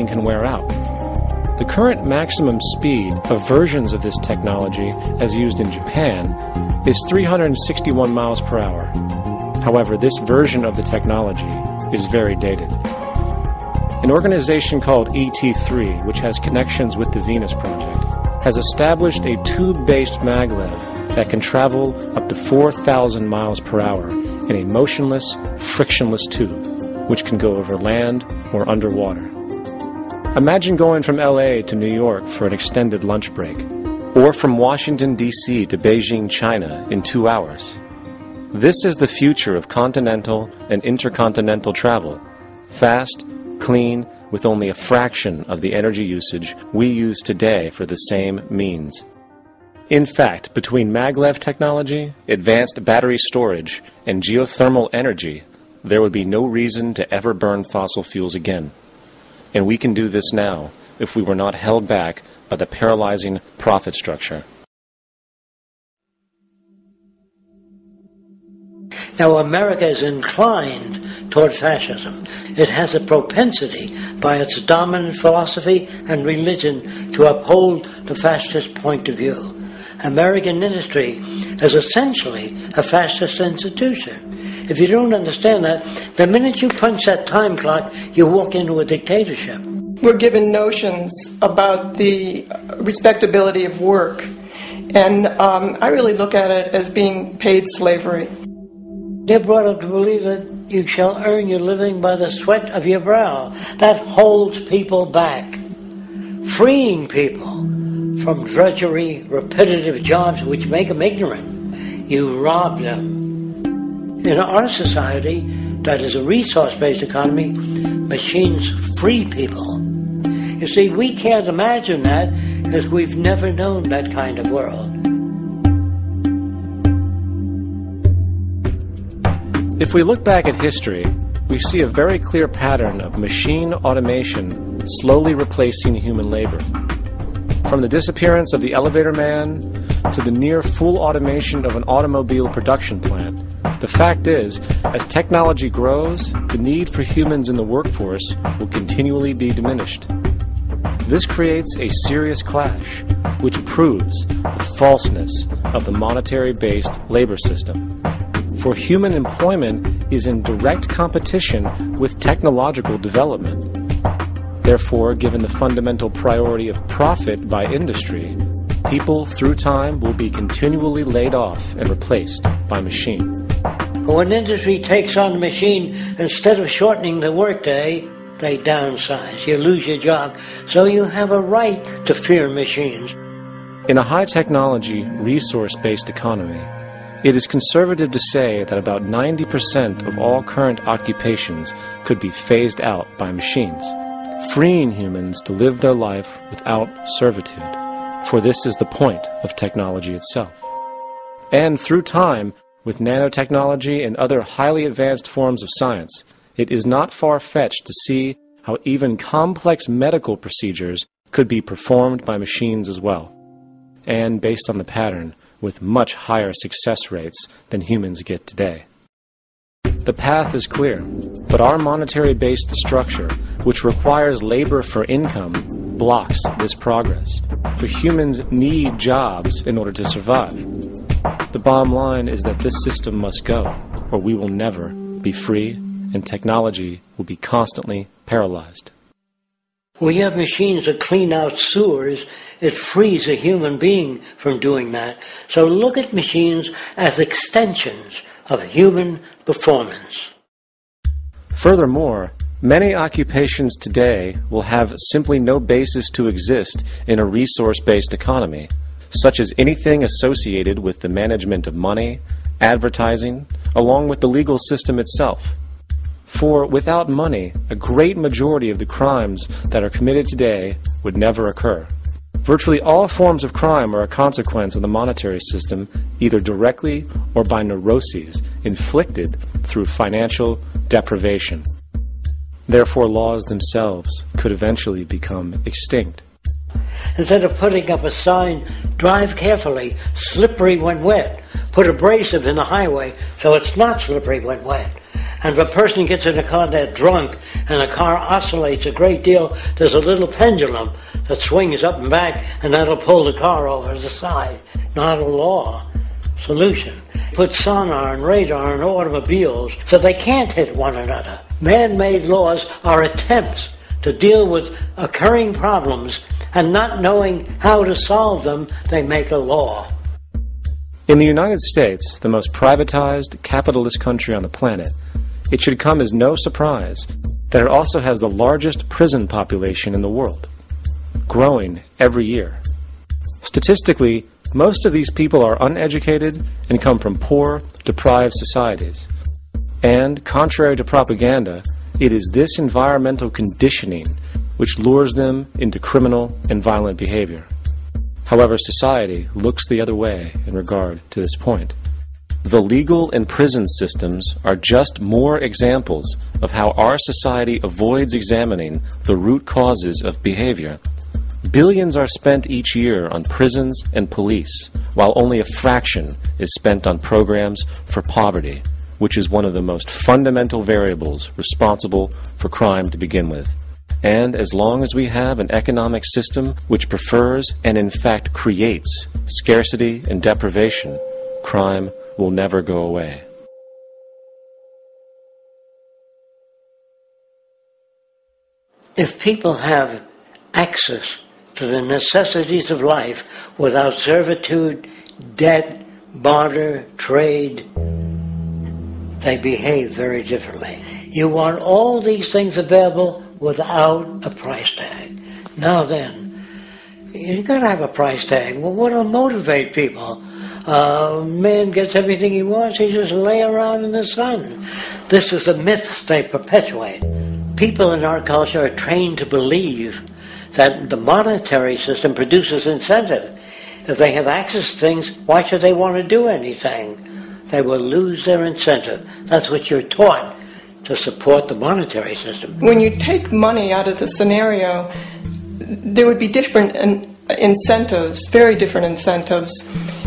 can wear out. The current maximum speed of versions of this technology, as used in Japan, is 361 miles per hour. However, this version of the technology is very dated. An organization called ET3, which has connections with the Venus Project, has established a tube-based maglev that can travel up to 4,000 miles per hour in a motionless, frictionless tube, which can go over land or underwater. Imagine going from LA to New York for an extended lunch break, or from Washington, D.C. to Beijing, China in 2 hours. This is the future of continental and intercontinental travel. Fast, clean, with only a fraction of the energy usage we use today for the same means. In fact, between maglev technology, advanced battery storage, and geothermal energy, there would be no reason to ever burn fossil fuels again. And we can do this now if we were not held back by the paralyzing profit structure. Now, America is inclined toward fascism. It has a propensity by its dominant philosophy and religion to uphold the fascist point of view. American industry is essentially a fascist institution. If you don't understand that, the minute you punch that time clock, you walk into a dictatorship. We're given notions about the respectability of work, and I really look at it as being paid slavery. They're brought up to believe that you shall earn your living by the sweat of your brow. That holds people back. Freeing people from drudgery, repetitive jobs which make them ignorant. You rob them. In our society, that is a resource-based economy, machines free people. You see, we can't imagine that because we've never known that kind of world. If we look back at history, we see a very clear pattern of machine automation slowly replacing human labor. From the disappearance of the elevator man to the near full automation of an automobile production plant, the fact is, as technology grows, the need for humans in the workforce will continually be diminished. This creates a serious clash, which proves the falseness of the monetary-based labor system. For human employment is in direct competition with technological development. Therefore, given the fundamental priority of profit by industry, people through time will be continually laid off and replaced by machine. When industry takes on a machine, instead of shortening the workday, they downsize. You lose your job. So you have a right to fear machines. In a high-technology, resource-based economy, it is conservative to say that about 90% of all current occupations could be phased out by machines, freeing humans to live their life without servitude, for this is the point of technology itself. And through time, with nanotechnology and other highly advanced forms of science, it is not far-fetched to see how even complex medical procedures could be performed by machines as well, and based on the pattern, with much higher success rates than humans get today. The path is clear, but our monetary-based structure, which requires labor for income, blocks this progress. For humans need jobs in order to survive. The bottom line is that this system must go, or we will never be free, and technology will be constantly paralyzed. We have machines that clean out sewers. It frees a human being from doing that. So look at machines as extensions of human performance. Furthermore, many occupations today will have simply no basis to exist in a resource-based economy, such as anything associated with the management of money, advertising, along with the legal system itself. For without money, a great majority of the crimes that are committed today would never occur. Virtually all forms of crime are a consequence of the monetary system, either directly or by neuroses inflicted through financial deprivation. Therefore, laws themselves could eventually become extinct. Instead of putting up a sign, drive carefully, slippery when wet, put abrasive in the highway so it's not slippery when wet. And if a person gets in a car, they're drunk, and the car oscillates a great deal, there's a little pendulum that swings up and back, and that'll pull the car over to the side. Not a law solution. Put sonar and radar in automobiles so they can't hit one another. Man-made laws are attempts to deal with occurring problems, and not knowing how to solve them, they make a law. In the United States, the most privatized, capitalist country on the planet, it should come as no surprise that it also has the largest prison population in the world, growing every year. Statistically, most of these people are uneducated and come from poor, deprived societies. And, contrary to propaganda, it is this environmental conditioning which lures them into criminal and violent behavior. However, society looks the other way in regard to this point. The legal and prison systems are just more examples of how our society avoids examining the root causes of behavior. Billions are spent each year on prisons and police, while only a fraction is spent on programs for poverty, which is one of the most fundamental variables responsible for crime to begin with. And as long as we have an economic system which prefers and in fact creates scarcity and deprivation, crime will never go away. If people have access to the necessities of life without servitude, debt, barter, trade, they behave very differently. You want all these things available without a price tag. Now then, you got to have a price tag. Well, what'll motivate people? Man gets everything he wants, he just lay around in the sun. This is the myth they perpetuate. People in our culture are trained to believe that the monetary system produces incentive. If they have access to things, why should they want to do anything? They will lose their incentive. That's what you're taught to support the monetary system. When you take money out of the scenario, there would be different incentives, very different incentives.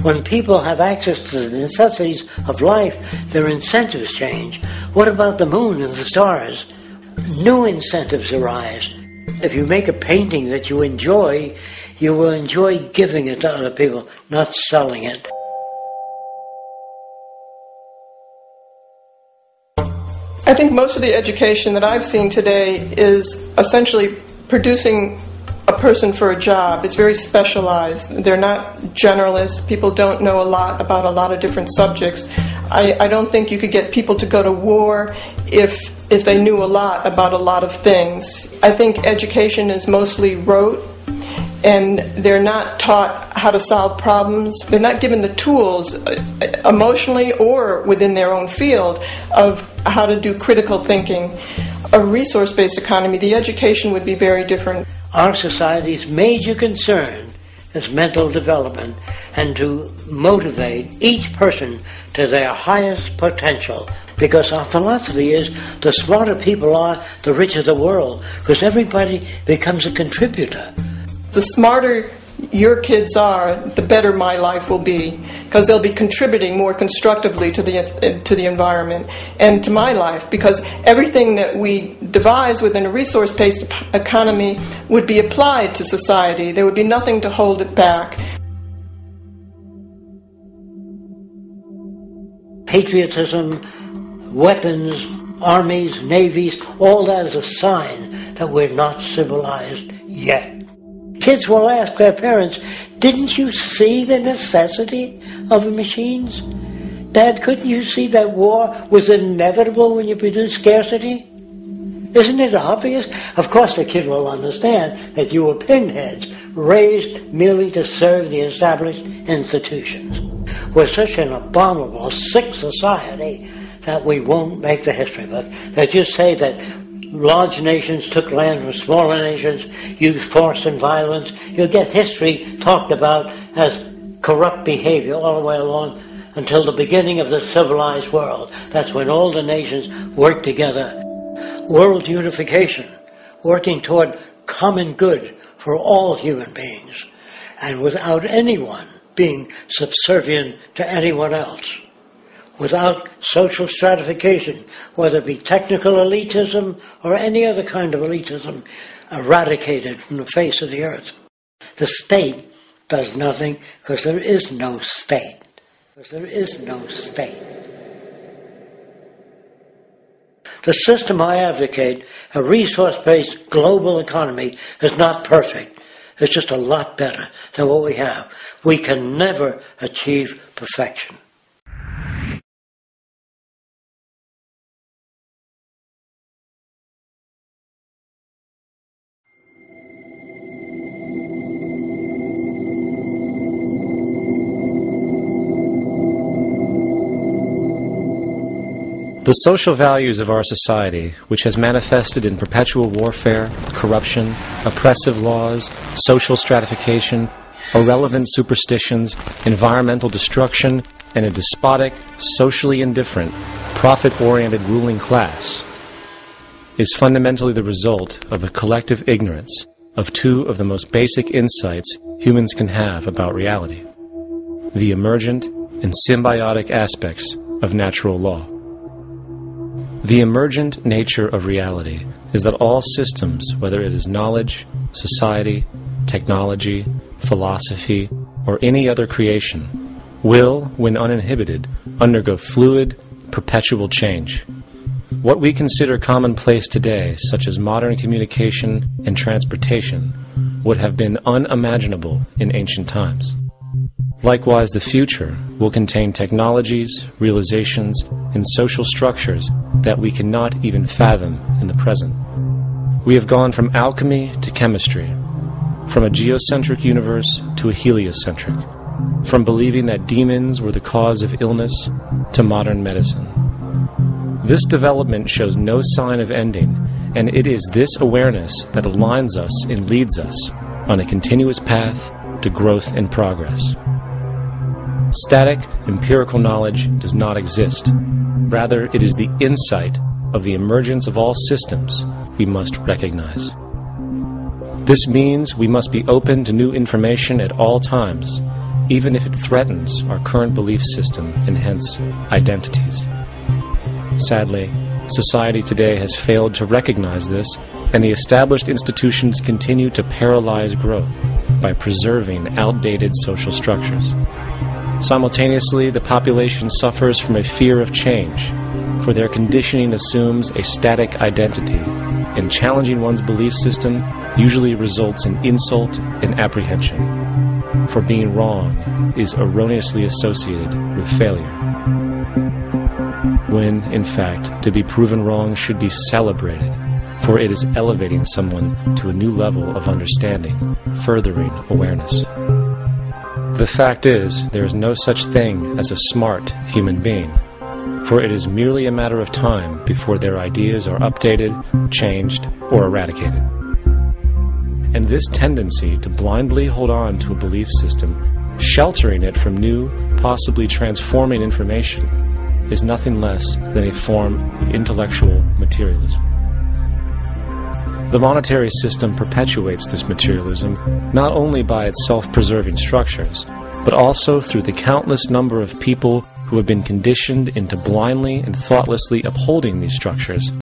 When people have access to the necessities of life, their incentives change. What about the moon and the stars? New incentives arise. If you make a painting that you enjoy, you will enjoy giving it to other people, not selling it. I think most of the education that I've seen today is essentially producing a person for a job. It's very specialized. They're not generalists. People don't know a lot about a lot of different subjects. I don't think you could get people to go to war if they knew a lot about a lot of things. I think education is mostly rote, and they're not taught how to solve problems. They're not given the tools emotionally or within their own field of how to do critical thinking. A resource-based economy, the education would be very different. Our society's major concern is mental development and to motivate each person to their highest potential. Because our philosophy is the smarter people are, the richer the world. Because everybody becomes a contributor. The smarter your kids are, the better my life will be, because they'll be contributing more constructively to the environment and to my life, because everything that we devise within a resource-based economy would be applied to society. There would be nothing to hold it back. Patriotism, weapons, armies, navies, all that is a sign that we're not civilized yet. Kids will ask their parents, didn't you see the necessity of the machines? Dad, couldn't you see that war was inevitable when you produce scarcity? Isn't it obvious? Of course the kid will understand that you were pinheads, raised merely to serve the established institutions. We're such an abominable, sick society that we won't make the history book. They just say that large nations took land from smaller nations, used force and violence. You'll get history talked about as corrupt behavior all the way along until the beginning of the civilized world. That's when all the nations work together. World unification, working toward common good for all human beings, and without anyone being subservient to anyone else. without social stratification, whether it be technical elitism or any other kind of elitism, eradicated from the face of the earth. The state does nothing because there is no state. There is no state. The system I advocate, a resource-based global economy, is not perfect. It's just a lot better than what we have. We can never achieve perfection. The social values of our society, which has manifested in perpetual warfare, corruption, oppressive laws, social stratification, irrelevant superstitions, environmental destruction, and a despotic, socially indifferent, profit-oriented ruling class, is fundamentally the result of a collective ignorance of two of the most basic insights humans can have about reality: the emergent and symbiotic aspects of natural law. The emergent nature of reality is that all systems, whether it is knowledge, society, technology, philosophy, or any other creation, will, when uninhibited, undergo fluid, perpetual change. What we consider commonplace today, such as modern communication and transportation, would have been unimaginable in ancient times. Likewise, the future will contain technologies, realizations, and social structures that we cannot even fathom in the present. We have gone from alchemy to chemistry, from a geocentric universe to a heliocentric, from believing that demons were the cause of illness to modern medicine. This development shows no sign of ending, and it is this awareness that aligns us and leads us on a continuous path to growth and progress. Static, empirical knowledge does not exist. Rather, it is the insight of the emergence of all systems we must recognize. This means we must be open to new information at all times, even if it threatens our current belief system and hence identities. Sadly, society today has failed to recognize this, and the established institutions continue to paralyze growth by preserving outdated social structures. Simultaneously, the population suffers from a fear of change, for their conditioning assumes a static identity, and challenging one's belief system usually results in insult and apprehension, for being wrong is erroneously associated with failure, when, in fact, to be proven wrong should be celebrated, for it is elevating someone to a new level of understanding, furthering awareness. The fact is, there is no such thing as a smart human being, for it is merely a matter of time before their ideas are updated, changed, or eradicated. And this tendency to blindly hold on to a belief system, sheltering it from new, possibly transforming information, is nothing less than a form of intellectual materialism. The monetary system perpetuates this materialism not only by its self-preserving structures, but also through the countless number of people who have been conditioned into blindly and thoughtlessly upholding these structures